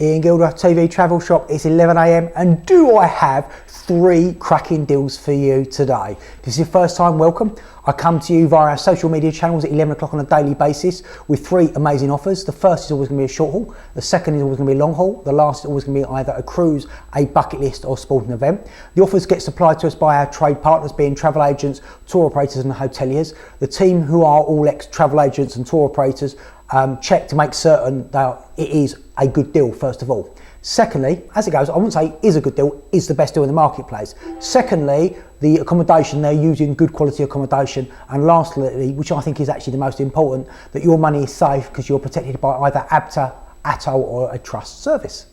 Ian Gilder, TV Travel Shop. It's 11 AM and do I have 3 cracking deals for you today. If this is your first time, welcome. I come to you via our social media channels at 11 o'clock on a daily basis with 3 amazing offers. The first is always going to be a short haul. The second is always going to be a long haul. The last is always going to be either a cruise, a bucket list or sporting event. The offers get supplied to us by our trade partners, being travel agents, tour operators and hoteliers. The team, who are all ex-travel agents and tour operators, check to make certain that it is a good deal, first of all. Secondly, as it goes, I wouldn't say is a good deal, is the best deal in the marketplace. Secondly, the accommodation, they're using good quality accommodation. And lastly, which I think is actually the most important, that your money is safe because you're protected by either ABTA, ATOL or a trust service.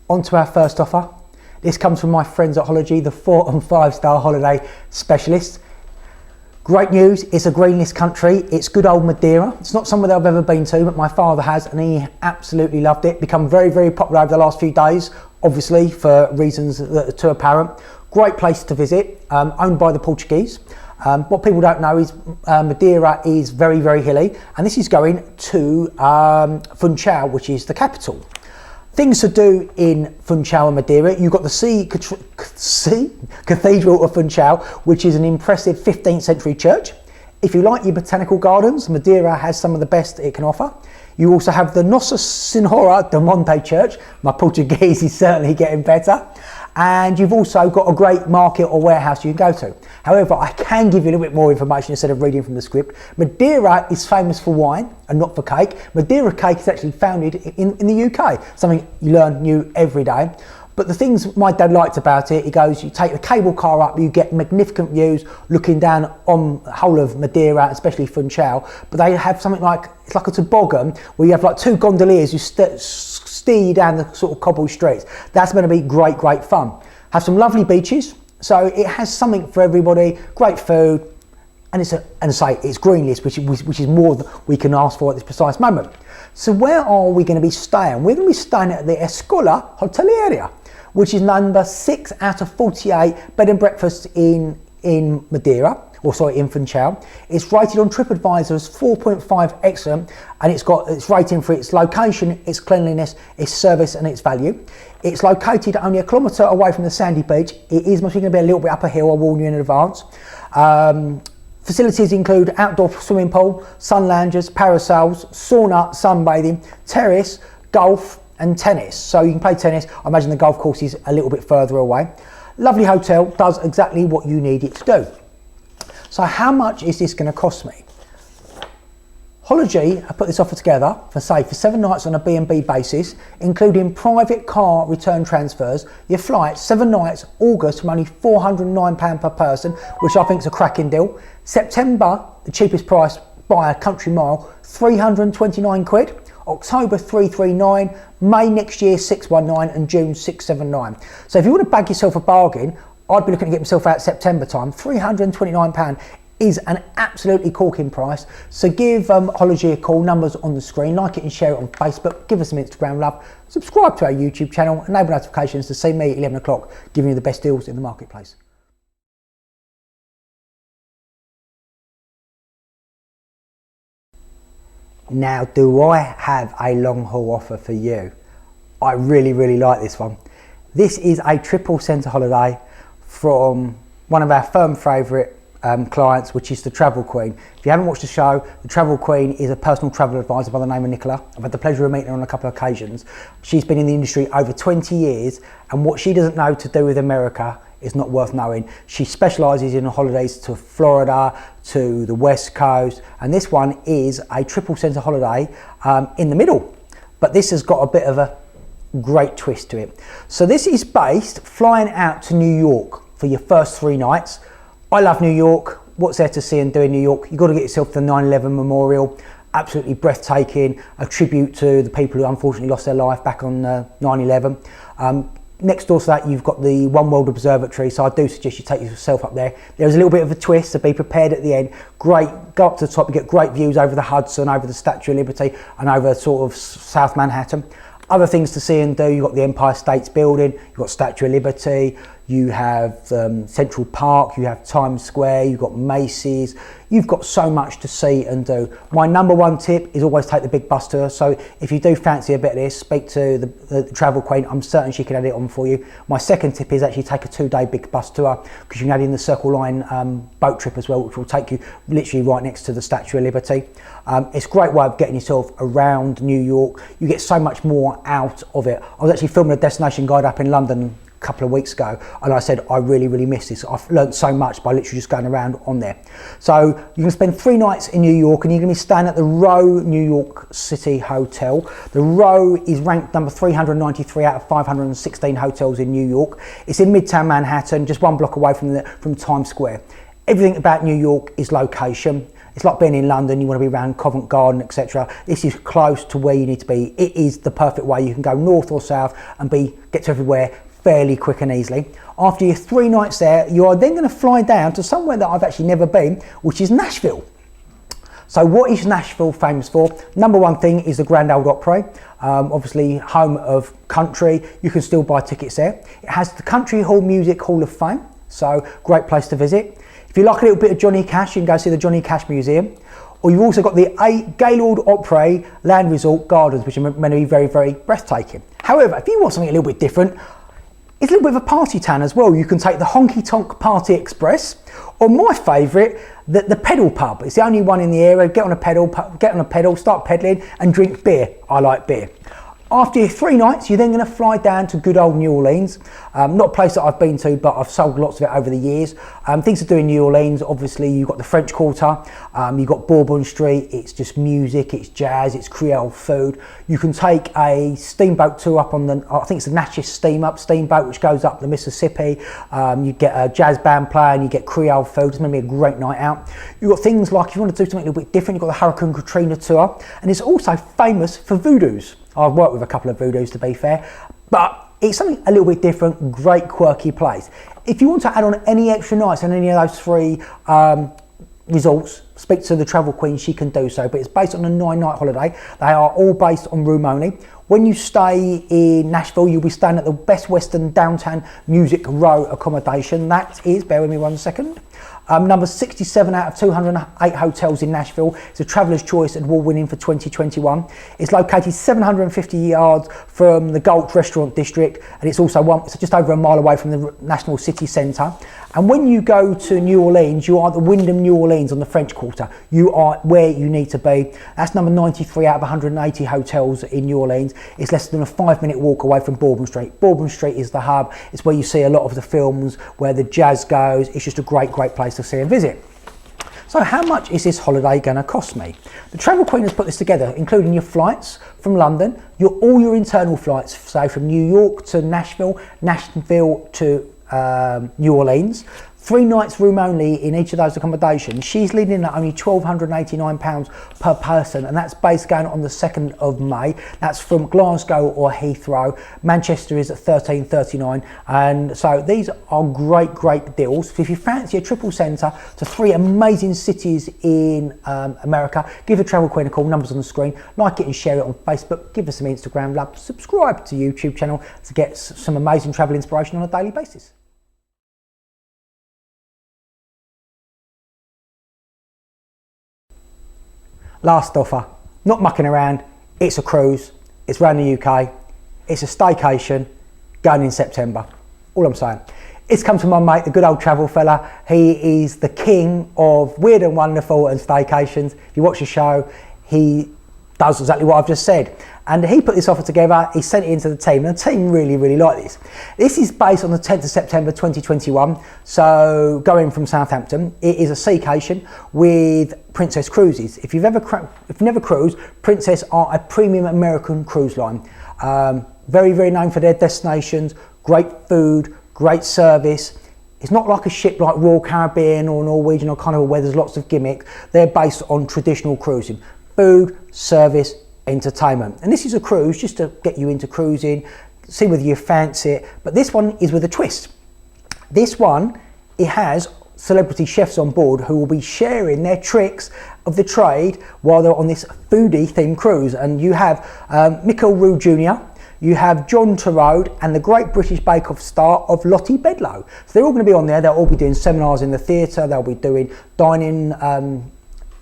On to our first offer. This comes from my friends at Hology, the 4- and 5-star holiday specialists. Great news, it's a green list country. It's good old Madeira. It's not somewhere that I've ever been to, but my father has, and he absolutely loved it. Become very, very popular over the last few days, obviously for reasons that are too apparent. Great place to visit, owned by the Portuguese. What people don't know is Madeira is very, very hilly, and this is going to Funchal, which is the capital. Things to do in Funchal and Madeira. You've got the Cathedral of Funchal, which is an impressive 15th century church. If you like your botanical gardens, Madeira has some of the best it can offer. You also have the Nossa Senhora de Monte Church. My Portuguese is certainly getting better. And you've also got a great market or warehouse you can go to. However, I can give you a little bit more information instead of reading from the script. Madeira is famous for wine and not for cake. Madeira cake is actually founded in the UK, something you learn new every day. But the things my dad liked about it, he goes, you take the cable car up, you get magnificent views looking down on the whole of Madeira, especially Funchal. But they have something like, it's like a toboggan where you have like 2 gondoliers who steer you down the sort of cobbled streets. That's going to be great, great fun. Have some lovely beaches. So it has something for everybody, great food. And it's green list, which is more than we can ask for at this precise moment. So where are we going to be staying? We're going to be staying at the Escola Hoteleria, which is number 6 out of 48 bed and breakfasts in Madeira, in Funchal. It's rated on TripAdvisor as 4.5 excellent, and it's rating for its location, its cleanliness, its service and its value. It's located only a kilometre away from the sandy beach. It is mostly going to be a little bit up a hill, I'll warn you in advance. Facilities include outdoor swimming pool, sun loungers, parasols, sauna, sunbathing, terrace, golf and tennis. So you can play tennis. I imagine the golf course is a little bit further away. Lovely hotel, does exactly what you need it to do. So how much is this going to cost me? Hology have put this offer together for 7 nights on a B&B basis, including private car return transfers. Your flights, 7 nights, August, from only £409 per person, which I think is a cracking deal. September, the cheapest price by a country mile, 329 quid. October 339, May next year 619 and June 679. So if you want to bag yourself a bargain, I'd be looking to get myself out September time. £329 is an absolutely corking price. So give Hology a call, numbers on the screen, like it and share it on Facebook, give us some Instagram love, subscribe to our YouTube channel, enable notifications to see me at 11 o'clock giving you the best deals in the marketplace. Now, do I have a long haul offer for you? I really, really like this one. This is a triple centre holiday from one of our firm favourite clients, which is the Travel Queen. If you haven't watched the show, the Travel Queen is a personal travel advisor by the name of Nicola. I've had the pleasure of meeting her on a couple of occasions. She's been in the industry over 20 years, and what she doesn't know to do with America is not worth knowing. She specialises in holidays to Florida, to the West Coast, and this one is a triple centre holiday in the middle. But this has got a bit of a great twist to it. So this is based flying out to New York for your first 3 nights. I love New York. What's there to see and do in New York? You've got to get yourself to the 9/11 memorial. Absolutely breathtaking, a tribute to the people who unfortunately lost their life back on 9/11. Next door to that, you've got the One World Observatory, so I do suggest you take yourself up there. There's a little bit of a twist, so be prepared at the end. Great, go up to the top, you get great views over the Hudson, over the Statue of Liberty, and over sort of South Manhattan. Other things to see and do, you've got the Empire State Building, you've got Statue of Liberty, you have Central Park, you have Times Square, you've got Macy's, you've got so much to see and do. My number one tip is always take the big bus tour. So if you do fancy a bit of this, speak to the travel queen. I'm certain she can add it on for you. My second tip is actually take a 2-day big bus tour, because you can add in the Circle Line boat trip as well, which will take you literally right next to the Statue of Liberty. It's a great way of getting yourself around New York. You get so much more out of it. I was actually filming a destination guide up in London a couple of weeks ago, and I said I really miss this. I've learned so much by literally just going around on there. So you're going to spend 3 nights in New York, and you're going to be staying at the Row New York City Hotel. The Row is ranked number 393 out of 516 hotels in New York. It's in Midtown Manhattan, just 1 block away from Times Square. Everything about New York is location. It's like being in London. You want to be around Covent Garden, etc. This is close to where you need to be. It is the perfect way. You can go north or south and get to everywhere fairly quick and easily. After your 3 nights there, you are then going to fly down to somewhere that I've actually never been, which is Nashville. So what is Nashville famous for? Number one thing is the Grand Ole Opry, obviously home of country. You can still buy tickets there. It has the Country Hall Music Hall of Fame, so great place to visit. If you like a little bit of Johnny Cash, you can go see the Johnny Cash Museum. Or you've also got the Gaylord Opry Land Resort Gardens, which are meant to be very breathtaking. However, if you want something a little bit different, it's a little bit of a party town as well. You can take the Honky Tonk Party Express, or my favourite, the pedal pub. It's the only one in the area. Get on a pedal, start pedaling and drink beer. I like beer. After your 3 nights, you're then going to fly down to good old New Orleans. Not a place that I've been to, but I've sold lots of it over the years. Things to do in New Orleans, obviously you've got the French Quarter, you've got Bourbon Street. It's just music, it's jazz, it's Creole food. You can take a steamboat tour up on I think it's the Natchez steamboat, which goes up the Mississippi. You get a jazz band playing, you get Creole food. It's going to be a great night out. You've got things like, if you want to do something a little bit different, you've got the Hurricane Katrina tour, and it's also famous for voodoos. I've worked with a couple of voodoos, to be fair, but it's something a little bit different, great quirky place. If you want to add on any extra nights on any of those 3 resorts, speak to the travel queen, she can do so, but it's based on a 9-night holiday. They are all based on room only. When you stay in Nashville, you'll be staying at the Best Western Downtown Music Row accommodation. That is, bear with me 1 second, number 67 out of 208 hotels in Nashville. It's a Traveller's Choice Award winning for 2021. It's located 750 yards from the Gulch Restaurant District, and it's also it's just over a mile away from the National City Centre. And when you go to New Orleans, you are at the Wyndham New Orleans on the French Quarter. You are where you need to be. That's number 93 out of 180 hotels in New Orleans. It's less than a 5-minute walk away from Bourbon Street. Bourbon Street is the hub. It's where you see a lot of the films, where the jazz goes. It's just a great place to see and visit. So how much is this holiday going to cost me? The Travel Queen has put this together, including your flights from London, all your internal flights, say from New York to Nashville, Nashville to New Orleans. 3 nights room only in each of those accommodations. She's leading at only £1,289 per person, and that's based going on the 2nd of May. That's from Glasgow or Heathrow. Manchester is at £1,339, and so these are great deals. So if you fancy a triple centre to 3 amazing cities in America, give the Travel Queen a call. Numbers on the screen. Like it and share it on Facebook. Give us some Instagram love. Subscribe to YouTube channel to get some amazing travel inspiration on a daily basis. Last offer, not mucking around, it's a cruise, it's around the UK, it's a staycation, going in September, all I'm saying. It's come to my mate, the good old travel fella. He is the king of weird and wonderful and staycations. If you watch the show, he does exactly what I've just said. And he put this offer together, he sent it into the team, and the team really like this. This is based on the 10th of September 2021, so going from Southampton. It is a staycation with Princess Cruises. If you've never cruised, Princess are a premium American cruise line. Very known for their destinations, great food, great service. It's not like a ship like Royal Caribbean or Norwegian or Carnival where there's lots of gimmick. They're based on traditional cruising. Food, service, entertainment. And this is a cruise just to get you into cruising, see whether you fancy it. But this one is with a twist. This one, it has celebrity chefs on board who will be sharing their tricks of the trade while they're on this foodie themed cruise. And you have Mikkel Rue Jr., you have John Turode and the Great British Bake Off star of Lottie Bedlow. So they're all going to be on there. They'll all be doing seminars in the theatre, they'll be doing dining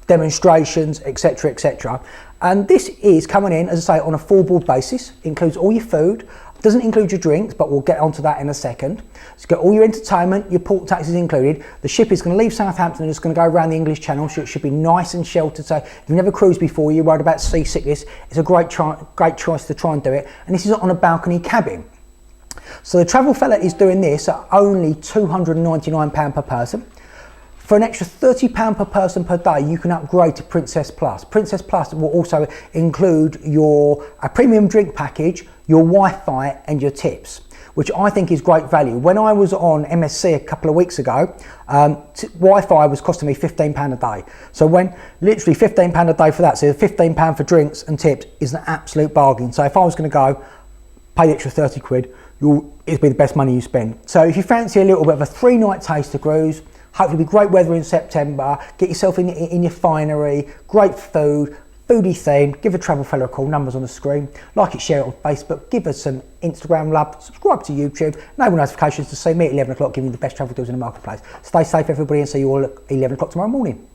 demonstrations, etc, etc. And this is coming in, as I say, on a full board basis. Includes all your food, doesn't include your drinks, but we'll get onto that in a second. It's got all your entertainment, your port taxes included. The ship is going to leave Southampton and it's going to go around the English Channel, so it should be nice and sheltered. So if you've never cruised before, you're worried about seasickness, it's a great choice to try and do it. And this is on a balcony cabin. So the Travel Fella is doing this at only £299 per person. For an extra £30 per person per day, you can upgrade to Princess Plus. Princess Plus will also include a premium drink package, your Wi-Fi and your tips, which I think is great value. When I was on MSC a couple of weeks ago, Wi-Fi was costing me £15 a day. So when literally £15 a day for that, so £15 for drinks and tips is an absolute bargain. So if I was going to go, pay the extra 30 quid, it'd be the best money you spend. So if you fancy a little bit of a 3-night taster cruise, hopefully it'll be great weather in September, get yourself in your finery, great food, foodie theme, give a Travel Fella a call, numbers on the screen, like it, share it on Facebook, give us some Instagram love, subscribe to YouTube, enable notifications to see me at 11 o'clock giving you the best travel deals in the marketplace. Stay safe everybody and see you all at 11 o'clock tomorrow morning.